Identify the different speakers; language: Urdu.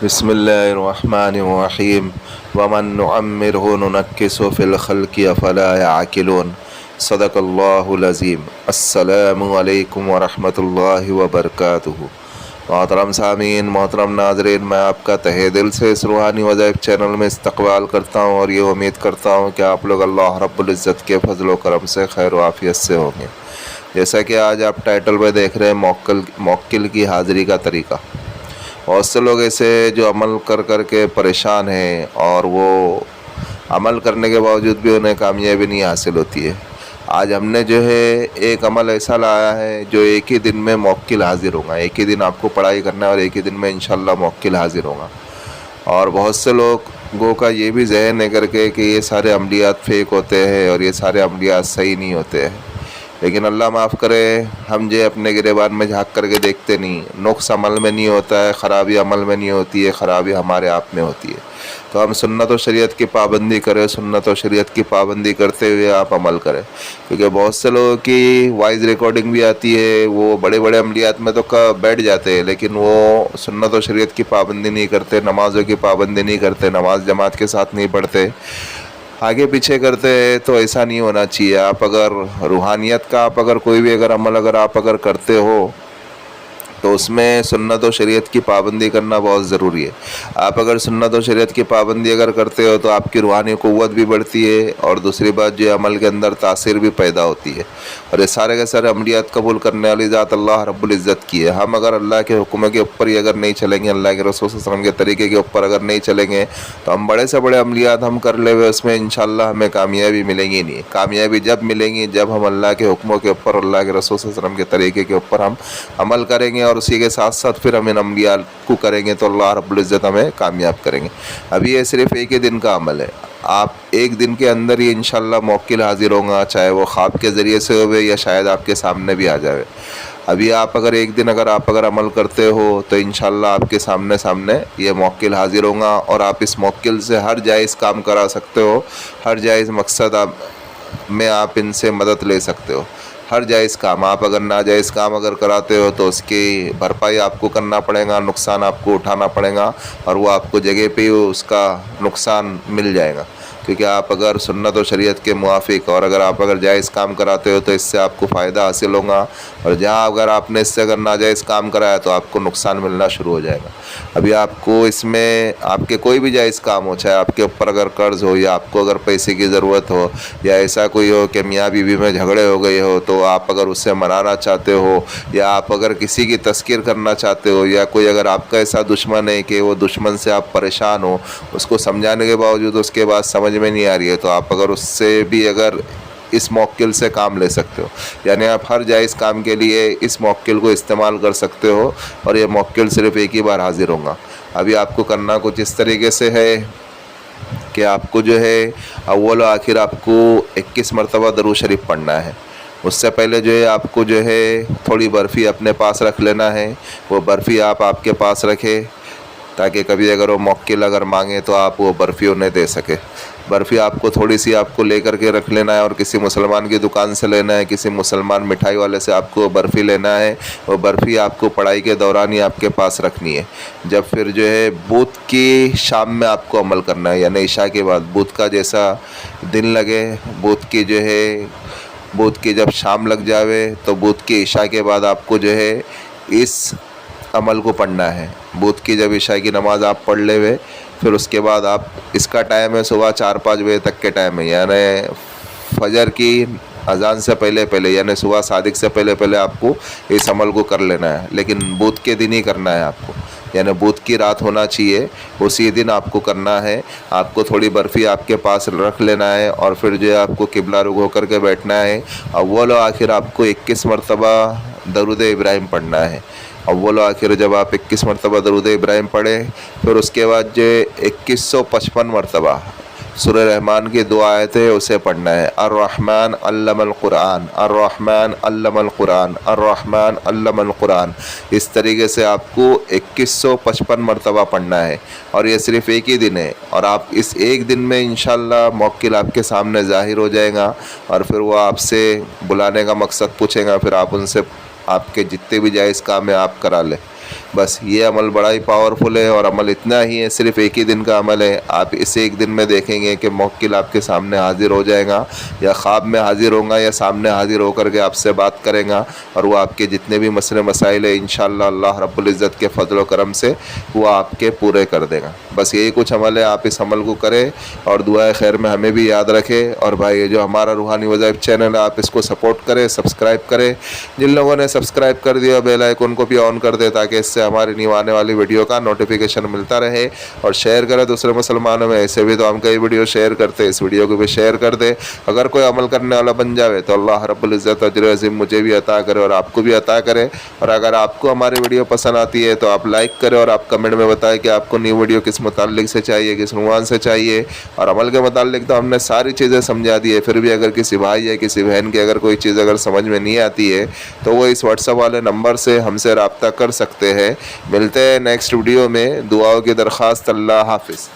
Speaker 1: بسم اللہ الرحمن الرحیم ومن نعمرہ ننکسہ فی الخلق افلا یعقلون صدق اللہ العظیم۔ السلام علیکم ورحمۃ اللہ وبرکاتہ۔ محترم سامعین، محترم ناظرین، میں آپ کا تہہ دل سے اس روحانی وظائف چینل میں استقبال کرتا ہوں اور یہ امید کرتا ہوں کہ آپ لوگ اللہ رب العزت کے فضل و کرم سے خیر و عافیت سے ہوں گے۔ جیسا کہ آج آپ ٹائٹل میں دیکھ رہے ہیں، موکل کی حاضری کا طریقہ۔ بہت سے لوگ ایسے جو عمل کر کے پریشان ہیں اور وہ عمل کرنے کے باوجود بھی انہیں کامیابی نہیں حاصل ہوتی ہے۔ آج ہم نے جو ہے ایک عمل ایسا لایا ہے جو ایک ہی دن میں موکل حاضر ہوگا۔ ایک ہی دن آپ کو پڑھائی کرنا ہے اور ایک ہی دن میں انشاءاللہ موکل حاضر ہوگا۔ اور بہت سے لوگوں کا یہ بھی ذہن ہے کہ یہ سارے عملیات فیک ہوتے ہیں اور یہ سارے عملیات صحیح نہیں ہوتے ہیں، لیکن اللہ معاف کرے، ہم جو اپنے گریبان میں جھانک کر کے دیکھتے نہیں۔ نقص عمل میں نہیں ہوتا ہے، خرابی عمل میں نہیں ہوتی ہے، خرابی ہمارے آپ میں ہوتی ہے۔ تو ہم سنت و شریعت کی پابندی کریں، سنت و شریعت کی پابندی کرتے ہوئے آپ عمل کریں، کیونکہ بہت سے لوگوں کی وائس ریکارڈنگ بھی آتی ہے، وہ بڑے بڑے عملیات میں تو بیٹھ جاتے ہیں، لیکن وہ سنت و شریعت کی پابندی نہیں کرتے، نمازوں کی پابندی نہیں کرتے، نماز جماعت کے ساتھ نہیں پڑھتے، آگے پیچھے کرتے ہیں۔ تو ایسا نہیں ہونا چاہیے۔ آپ اگر روحانیت کا کوئی بھی عمل آپ کرتے ہو تو اس میں سنت و شریعت کی پابندی کرنا بہت ضروری ہے۔ آپ اگر سنت و شریعت کی پابندی کرتے ہو تو آپ کی روحانی قوت بھی بڑھتی ہے، اور دوسری بات جو عمل کے اندر تاثیر بھی پیدا ہوتی ہے، اور یہ سارے کے سارے عملیات قبول کرنے والی ذات اللہ رب العزت کی ہے۔ ہم اگر اللہ کے حکم کے اوپر ہی نہیں چلیں گے، اللہ کے رسول صلی اللہ علیہ وسلم کے طریقے کے اوپر اگر نہیں چلیں گے تو ہم بڑے سے بڑے عملیات ہم کر لے ہوئے، اس میں انشاءاللہ ہمیں کامیابی ملیں گی نہیں۔ کامیابی جب ملیں گی جب ہم اللہ کے حکموں کے اوپر، اللہ کے رسول صلی اللہ علیہ وسلم کے طریقے کے اوپر ہم عمل کریں گے، اور اسی کے ساتھ ساتھ پھر ہم ان عملیات کو کریں گے تو اللہ رب العزت ہمیں کامیاب کریں گے۔ ابھی یہ صرف ایک ہی دن کا عمل ہے، آپ ایک دن کے اندر ہی انشاءاللہ موکل حاضر ہوں گا، چاہے وہ خواب کے ذریعے سے ہوئے یا شاید آپ کے سامنے بھی آ جائے۔ ابھی آپ ایک دن عمل کرتے ہو تو انشاءاللہ آپ کے سامنے یہ موکل حاضر ہوں گا، اور آپ اس موکل سے ہر جائز کام کرا سکتے ہو، ہر جائز مقصد میں آپ ان سے مدد لے سکتے ہو۔ ہر جائز کام، آپ ناجائز کام کراتے ہو تو اس کی بھرپائی آپ کو کرنا پڑے گا، نقصان آپ کو اٹھانا پڑے گا، اور وہ آپ کو جگہ پہ اس کا نقصان مل جائے گا، کیونکہ آپ سنت و شریعت کے موافق اور آپ جائز کام کراتے ہو تو اس سے آپ کو فائدہ حاصل ہوگا، اور جہاں آپ نے اس سے ناجائز کام کرایا تو آپ کو نقصان ملنا شروع ہو جائے گا۔ ابھی آپ کو اس میں آپ کے کوئی بھی جائز کام ہو، چاہے آپ کے اوپر قرض ہو، یا آپ کو پیسے کی ضرورت ہو، یا ایسا کوئی ہو کہ میاں بیوی میں جھگڑے ہو گئے ہو، تو آپ اس سے منانا چاہتے ہو، یا آپ کسی کی تذکیر کرنا چاہتے ہو، یا کوئی آپ کا ایسا دشمن ہے کہ وہ دشمن سے آپ پریشان ہو، اس کو سمجھانے کے باوجود اس کے بعد سمجھ میں نہیں آ رہی ہے، تو آپ اس سے بھی اس موکل سے کام لے سکتے ہو۔ یعنی آپ ہر جائز کام کے لیے اس موکل کو استعمال کر سکتے ہو، اور یہ موکل صرف ایک ہی بار حاضر ہوگا۔ ابھی آپ کو کرنا کچھ اس طریقے سے ہے کہ آپ کو اول و آخر آپ کو 21 مرتبہ درود شریف پڑھنا ہے۔ اس سے پہلے آپ کو تھوڑی برفی اپنے پاس رکھ لینا ہے۔ وہ برفی آپ کے پاس رکھے تاکہ کبھی وہ موکل مانگے تو آپ وہ برفی انہیں دے سکے۔ برفی آپ کو تھوڑی سی آپ کو لے کر کے رکھ لینا ہے، اور کسی مسلمان کی دکان سے لینا ہے، کسی مسلمان مٹھائی والے سے آپ کو برفی لینا ہے۔ وہ برفی آپ کو پڑھائی کے دوران ہی آپ کے پاس رکھنی ہے۔ جب پھر بدھ کی شام میں آپ کو عمل کرنا ہے، یعنی عشاء کے بعد، بدھ کا جیسا دن لگے، بدھ کی بدھ کی جب شام لگ جاوے تو بدھ کی عشاء کے بعد آپ کو اس عمل کو پڑھنا ہے۔ بدھ کی جب عشاء کی نماز آپ پڑھ لے ہوئے، پھر اس کے بعد اس کا ٹائم ہے صبح 4-5 بجے تک کے ٹائم ہے، یعنی فجر کی اذان سے پہلے یعنی صبح صادق سے پہلے آپ کو اس عمل کو کر لینا ہے، لیکن بدھ کے دن ہی کرنا ہے آپ کو، یعنی بدھ کی رات ہونا چاہیے، اسی دن آپ کو کرنا ہے۔ آپ کو تھوڑی برفی آپ کے پاس رکھ لینا ہے، اور پھر آپ کو قبلہ رخ ہو کر کے بیٹھنا ہے۔ اول و آخر آپ کو 21 مرتبہ درود ابراہیم پڑھنا ہے۔ اول و آخر جب آپ 21 مرتبہ درود ابراہیم پڑھیں، پھر اس کے بعد 2155 مرتبہ سورہ رحمان کی 2 آیتیں اسے پڑھنا ہے۔ الرحمن علم القرآن، الرحمن علم القرآن، الرحمن علم القرآن۔ اس طریقے سے آپ کو 2155 مرتبہ پڑھنا ہے، اور یہ صرف ایک ہی دن ہے، اور آپ اس ایک دن میں انشاءاللہ موکل آپ کے سامنے ظاہر ہو جائے گا، اور پھر وہ آپ سے بلانے کا مقصد پوچھے گا، پھر آپ ان سے آپ کے جتنے بھی جائز کام ہیں آپ کرا لیں۔ بس یہ عمل بڑا ہی پاورفل ہے، اور عمل اتنا ہی ہے، صرف ایک ہی دن کا عمل ہے۔ آپ اسے ایک دن میں دیکھیں گے کہ موکل آپ کے سامنے حاضر ہو جائے گا، یا خواب میں حاضر ہوگا، یا سامنے حاضر ہو کر کے آپ سے بات کرے گا، اور وہ آپ کے جتنے بھی مسئلے مسائل ہیں انشاءاللہ اللہ رب العزت کے فضل و کرم سے وہ آپ کے پورے کر دے گا۔ بس یہی کچھ عمل ہے، آپ اس عمل کو کریں اور دعائے خیر میں ہمیں بھی یاد رکھیں۔ اور بھائی یہ جو ہمارا روحانی وظائف چینل ہے، آپ اس کو سپورٹ کریں، سبسکرائب کریں۔ جن لوگوں نے سبسکرائب کر دیا بیل آئیکن کو بھی آن کر دے تاکہ اس سے ہماری نیو آنے والی ویڈیو کا نوٹیفیکیشن ملتا رہے، اور شیئر کریں دوسرے مسلمانوں میں۔ ایسے بھی تو ہم کئی ویڈیو شیئر کرتے ہیں، اس ویڈیو کو بھی شیئر کر دے۔ اگر کوئی عمل کرنے والا بن جاوے تو اللہ رب العزت اجر عظیم مجھے بھی عطا کرے اور آپ کو بھی عطا کرے۔ اور اگر آپ کو ہماری ویڈیو پسند آتی ہے تو آپ لائک کریں، اور آپ کمنٹ میں بتائیں کہ آپ کو نیو ویڈیو کس متعلق سے چاہیے، کس عنوان سے چاہیے۔ اور عمل کے متعلق تو ہم نے ساری چیزیں سمجھا دی ہے، پھر بھی اگر کسی بھائی یا کسی بہن کی اگر کوئی چیز اگر سمجھ میں نہیں آتی ہے تو وہ اس واٹس ایپ والے نمبر سے ہم سے رابطہ کر سکتے ہیں۔ ملتے ہیں نیکسٹ ویڈیو میں، دعاؤں کی درخواست۔ اللہ حافظ۔